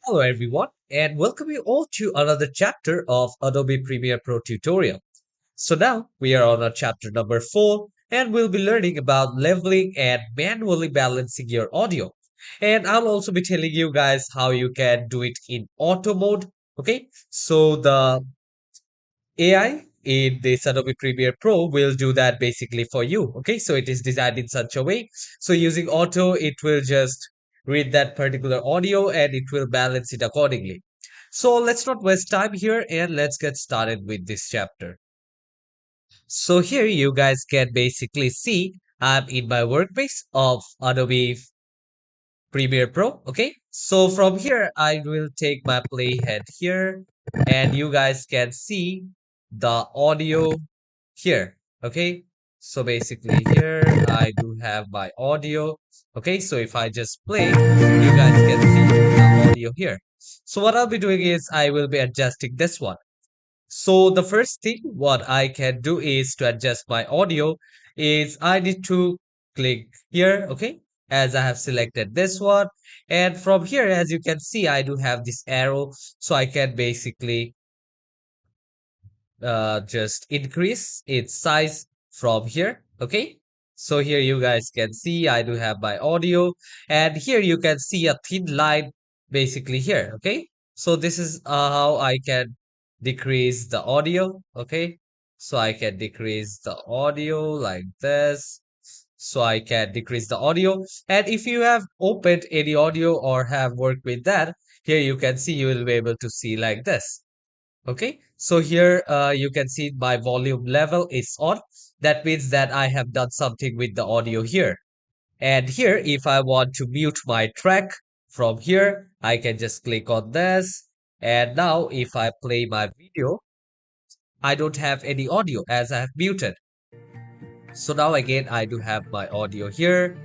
Hello everyone, and welcome you all to another chapter of Adobe Premiere Pro tutorial. So now we are on our chapter number 4 and we'll be learning about leveling and manually balancing your audio. And I'll also be telling you guys how you can do it in auto mode. Okay, so the AI in this Adobe Premiere Pro will do that basically for you. Okay, so it is designed in such a way. So using auto, it will just read that particular audio and it will balance it accordingly. So let's not waste time here and let's get started with this chapter. So here you guys can basically see I'm in my workspace of Adobe Premiere Pro. Okay, so from here I will take my playhead here and you guys can see the audio here. Okay, so basically here I do have my audio. Okay, so if I just play, you guys can see the audio here. So what I'll be doing is I will be adjusting this one. So the first thing what I can do is to adjust my audio is I need to click here, okay, as I have selected this one. And from here, as you can see, I do have this arrow, so I can basically just increase its size from here, okay. So here you guys can see I do have my audio, and here you can see a thin line basically here, okay. So this is how I can decrease the audio, okay. So I can decrease the audio like this. So I can decrease the audio, and if you have opened any audio or have worked with that, here you can see you will be able to see like this. Okay, so here you can see my volume level is on. That means that I have done something with the audio here. And here, if I want to mute my track from here, I can just click on this. And now if I play my video, I don't have any audio as I have muted. So now again, I do have my audio here.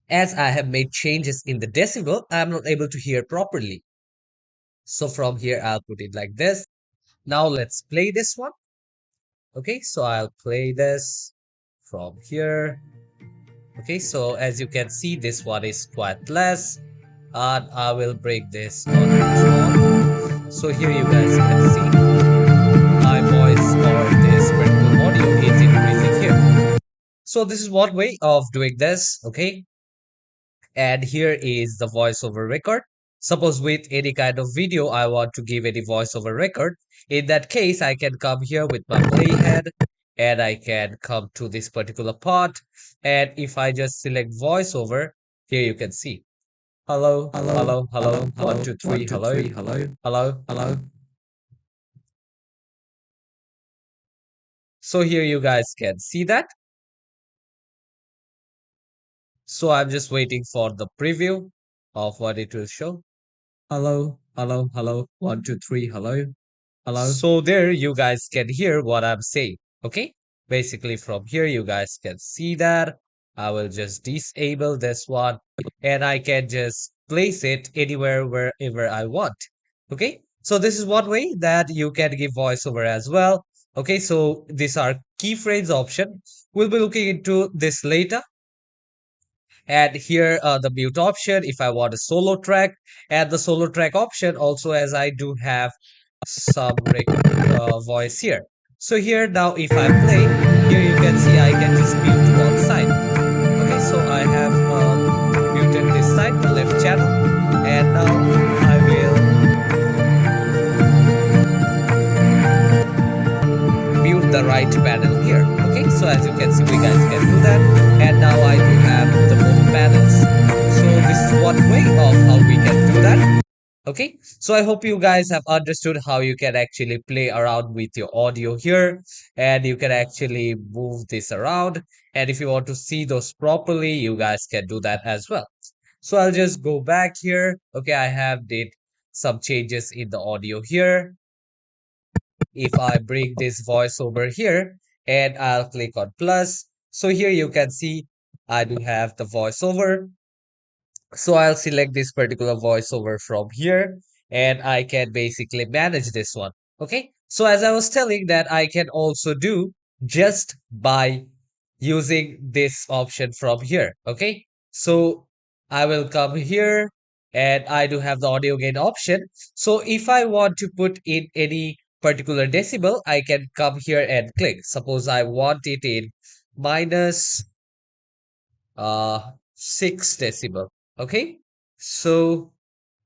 As I have made changes in the decibel, I'm not able to hear properly. So from here, I'll put it like this. Now let's play this one. Okay, so I'll play this from here. Okay, so as you can see, this one is quite less, and I will break this on each one. So here you guys can see my voice or this particular audio is increasing here. So this is one way of doing this. Okay, and here is the voiceover record. Suppose with any kind of video I want to give any voiceover record. In that case, I can come here with my playhead and I can come to this particular part. And if I just select voiceover, here you can see. Hello, hello, hello, one, two, three, hello, hello, hello. So here you guys can see that. So I'm just waiting for the preview of what it will show. Hello, hello, hello, one, two, three, hello. Hello. So there you guys can hear what I'm saying. Okay. Basically from here you guys can see that. I will just disable this one and I can just place it anywhere wherever I want. Okay. So this is one way that you can give voiceover as well. Okay. So these are keyframes option. We'll be looking into this later. And here the mute option if I want a solo track, and the solo track option also, as I do have some voice here. So here now if I play, here you can see I can just mute one side. Okay, so I have muted this side, the left channel, and now I will mute the right panel here. Okay, so as you can see, we guys can do that, and now I do have the both panels. So this is one way of how we can do that. Okay, so I hope you guys have understood how you can actually play around with your audio here, and you can actually move this around. And if you want to see those properly, you guys can do that as well. So I'll just go back here. Okay, I have did some changes in the audio here. If I bring this voice over here and I'll click on plus, so here you can see I do have the voiceover. So I'll select this particular voiceover from here and I can basically manage this one. Okay. So as I was telling that I can also do just by using this option from here. Okay. So I will come here and I do have the audio gain option. So if I want to put in any particular decibel, I can come here and click. Suppose I want it in minus 6 decibel. Okay, so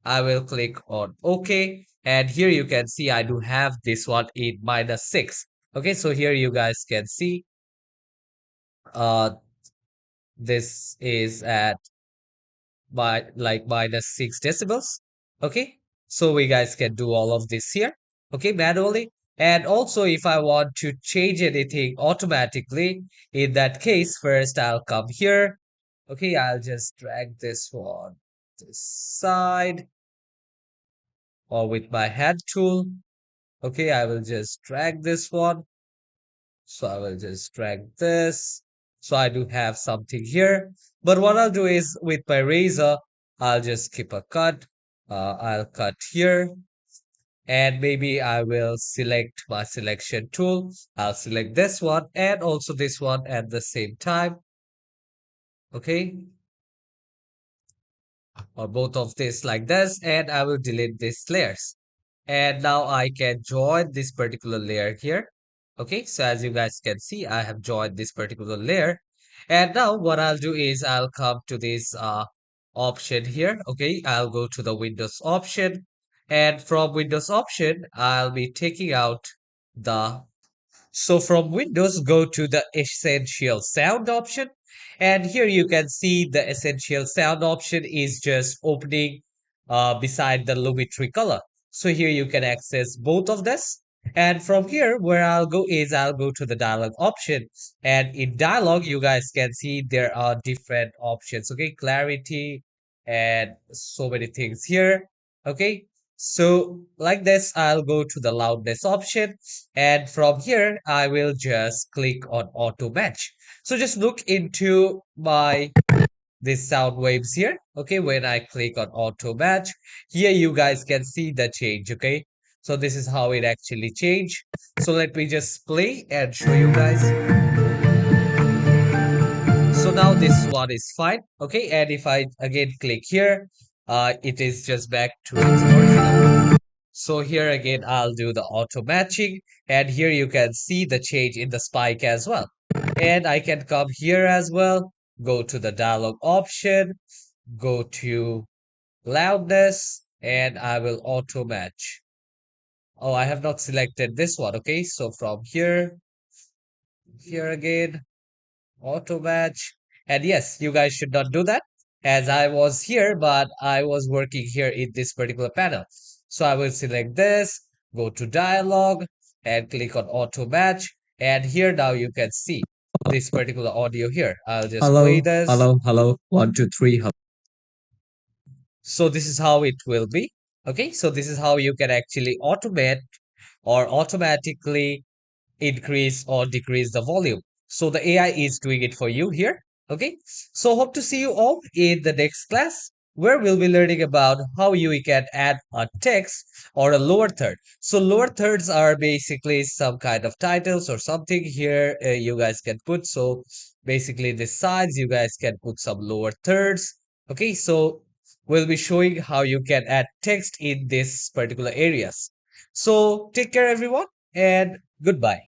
I will click on OK, and here you can see I do have this one in minus 6. Okay, so here you guys can see this is at minus 6 decibels. Okay, so we guys can do all of this here, okay, manually. And also if I want to change anything automatically, in that case, first I'll come here. Okay, I'll just drag this one this side, or with my hand tool. Okay, I will just drag this one. So I will just drag this. So I do have something here. But what I'll do is with my razor, I'll just keep a cut. I'll cut here. And maybe I will select my selection tool. I'll select this one and also this one at the same time. Okay. Or both of this like this. And I will delete these layers. And now I can join this particular layer here. Okay, so as you guys can see, I have joined this particular layer. And now what I'll do is I'll come to this option here. Okay, I'll go to the Windows option. And from Windows option, I'll be taking out the so from Windows, go to the Essential Sound option. And here you can see the Essential Sound option is just opening beside the Lumetri color. So here you can access both of this. And from here, where I'll go is I'll go to the dialog option. And in dialog, you guys can see there are different options. Okay, clarity and so many things here. Okay, so like this, I'll go to the loudness option, and from here, I will just click on auto match. So just look into my these sound waves here. Okay, when I click on auto match, here you guys can see the change. Okay, so this is how it actually changed. So let me just play and show you guys. So now this one is fine. Okay, and if I again click here, it is just back to its original. So here again, I'll do the auto matching, and here you can see the change in the spike as well. And I can come here as well, go to the dialog option, go to loudness, and I will auto match. Oh, I have not selected this one. Okay, so from here again, auto match. And yes, you guys should not do that as I was here, but I was working here in this particular panel. So I will select this, go to dialog and click on auto match. And here now you can see this particular audio here. I'll just play Hello, this. hello, hello. 1, 2, 3. So this is how it will be. Okay, so this is how you can actually automate or automatically increase or decrease the volume. So the AI is doing it for you here. Okay. So hope to see you all in the next class where we'll be learning about how you can add a text or a lower third. So lower thirds are basically some kind of titles or something here you guys can put. So basically the sides you guys can put some lower thirds. Okay. So we'll be showing how you can add text in this particular areas. So take care everyone and goodbye.